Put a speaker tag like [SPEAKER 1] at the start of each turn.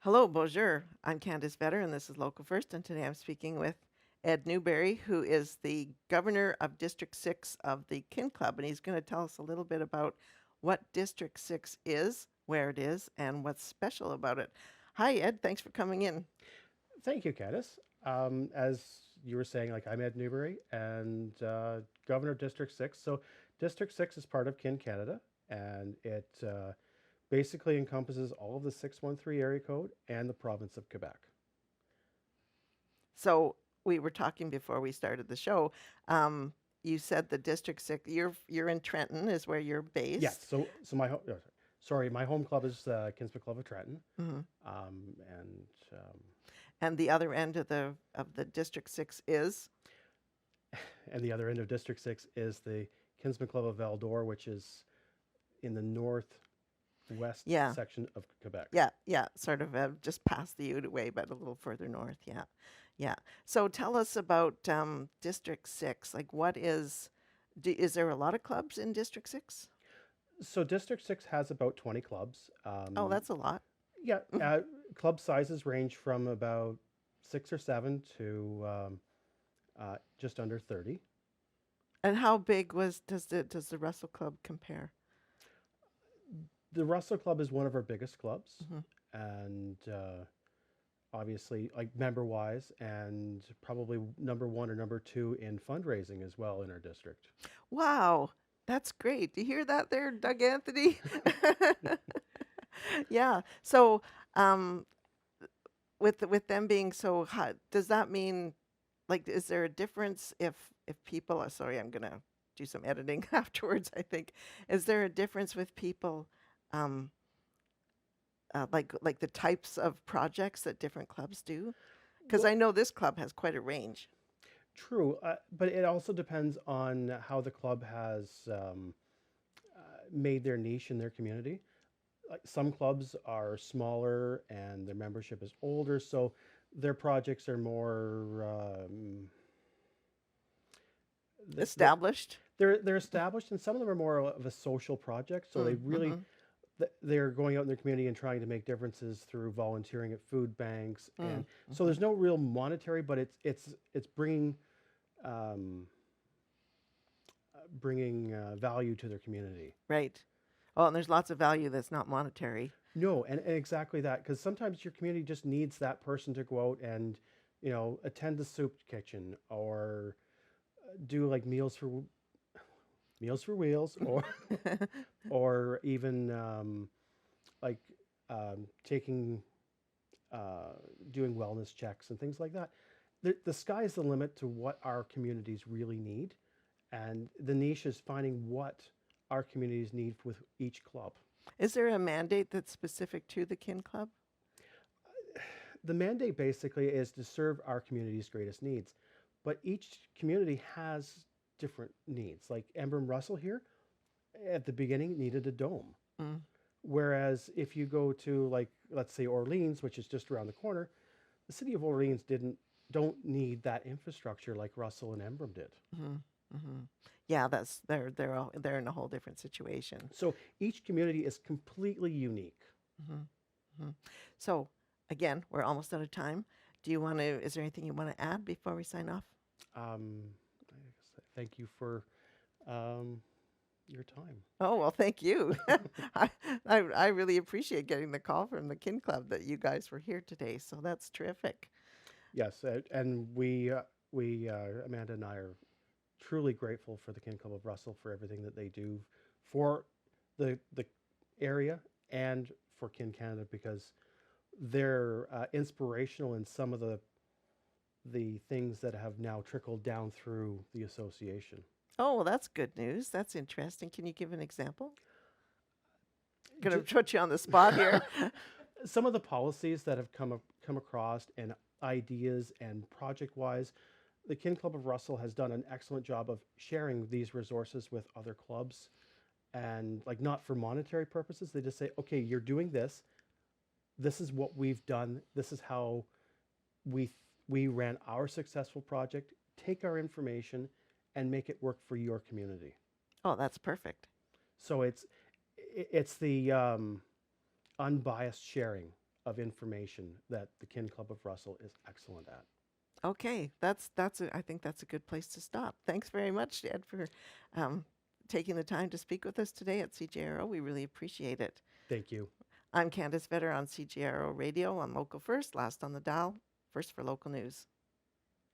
[SPEAKER 1] Hello, bonjour. I'm Candace Vetter, and this is Local First. And today I'm speaking with Ed Newberry, who is the governor of District 6 of the Kin Club. And he's going to tell us a little bit about what District 6 is, where it is, and what's special about it. Hi, Ed. Thanks for coming in.
[SPEAKER 2] Thank you, Candice. As you were saying, I'm Ed Newberry and Governor of District 6. So, District 6 is part of Kin Canada, and it basically encompasses all of the 613 area code and the province of Quebec.
[SPEAKER 1] So we were talking before we started the show. Um, you said the District 6, you're in Trenton is where you're
[SPEAKER 2] Yes,
[SPEAKER 1] based.
[SPEAKER 2] sorry, my home club is Kinsman Club of Trenton.
[SPEAKER 1] Mhm.
[SPEAKER 2] And
[SPEAKER 1] And the other end of the District 6 is?
[SPEAKER 2] and the other end of District 6 is the Kinsman Club of Val-d'Or, which is in the northwest
[SPEAKER 1] Yeah.
[SPEAKER 2] section of Quebec.
[SPEAKER 1] Yeah, sort of just past the Outaouais, but a little further north. Yeah, yeah. So tell us about District 6. Like, is there a lot of clubs in District 6?
[SPEAKER 2] So District 6 has about 20 clubs.
[SPEAKER 1] Oh, that's a lot.
[SPEAKER 2] Yeah, club sizes range from about 6 or 7 to just under 30.
[SPEAKER 1] And how big does the Russell Club compare?
[SPEAKER 2] The Russell Club is one of our biggest clubs,
[SPEAKER 1] Hmm.
[SPEAKER 2] and obviously, member wise, and probably number one or number two in fundraising as well in our district.
[SPEAKER 1] Wow, that's great. Do you hear that there, Doug Anthony? Yeah. So, um, with them being so high, does that mean, like, is there a difference if people are, sorry, I'm gonna do some editing afterwards, I think. Is there a difference with people, um, like the types of projects that different clubs do? Because
[SPEAKER 2] Well,
[SPEAKER 1] I know this club has quite a range.
[SPEAKER 2] true, but it also depends on how the club has made their niche in their community. Like some clubs are smaller and their membership is older, so their projects are more th-
[SPEAKER 1] Established.
[SPEAKER 2] they're established, and some of them are more of a social project. So they really
[SPEAKER 1] Mm-hmm.
[SPEAKER 2] they're going out in their community and trying to make differences through volunteering at food banks, and so
[SPEAKER 1] Mm-hmm.
[SPEAKER 2] there's no real monetary, but it's um, bringing value to their community.
[SPEAKER 1] Right. Well, and there's lots of value that's not monetary.
[SPEAKER 2] No, and exactly that, because sometimes your community just needs that person to go out and, attend the soup kitchen or do like Meals for Wheels, or or even like taking doing wellness checks and things like that. The sky's the limit to what our communities really need, and the niche is finding what our communities need with each club.
[SPEAKER 1] Is there a mandate that's specific to the Kin Club?
[SPEAKER 2] The mandate basically is to serve our community's greatest needs, but each community has different needs. Like Embrun Russell here, at the beginning needed a dome.
[SPEAKER 1] Mm.
[SPEAKER 2] Whereas if you go to, like, let's say Orleans, which is just around the corner, the city of Orleans don't need that infrastructure like Russell and Embrun did.
[SPEAKER 1] Hmm. Hmm. Yeah, they're in a whole different situation.
[SPEAKER 2] So each community is completely unique.
[SPEAKER 1] Hmm. Hmm. So again, we're almost out of time. Do you want to? Is there anything you want to add before we sign off?
[SPEAKER 2] Um, I guess thank you for um, your time.
[SPEAKER 1] Oh well, thank you. I, I really appreciate getting the call from the Kin Club that you guys were here today. So that's terrific.
[SPEAKER 2] Yes, and we Amanda and I are truly grateful for the Kin Club of Russell for everything that they do for the area and for Kin Canada, because they're inspirational in some of the things that have now trickled down through the association.
[SPEAKER 1] Oh well, that's good news. That's interesting. Can you give an example? Gonna
[SPEAKER 2] Just
[SPEAKER 1] put you on the spot here.
[SPEAKER 2] some of the policies that have come across, and ideas, and project wise, the Kin Club of Russell has done an excellent job of sharing these resources with other clubs, and like not for monetary purposes. They just say, okay, you're doing this. This is what we've done. This is how we we ran our successful project. Take our information and make it work for your community.
[SPEAKER 1] Oh, that's perfect.
[SPEAKER 2] So it's the unbiased sharing of information that the Kin Club of Russell is excellent at.
[SPEAKER 1] Okay, I think that's a good place to stop. Thanks very much, Ed, for um, taking the time to speak with us today at CJRO. We really appreciate it.
[SPEAKER 2] Thank you.
[SPEAKER 1] I'm Candace Vetter on CJRO Radio on Local First, last on the dial, first for local news.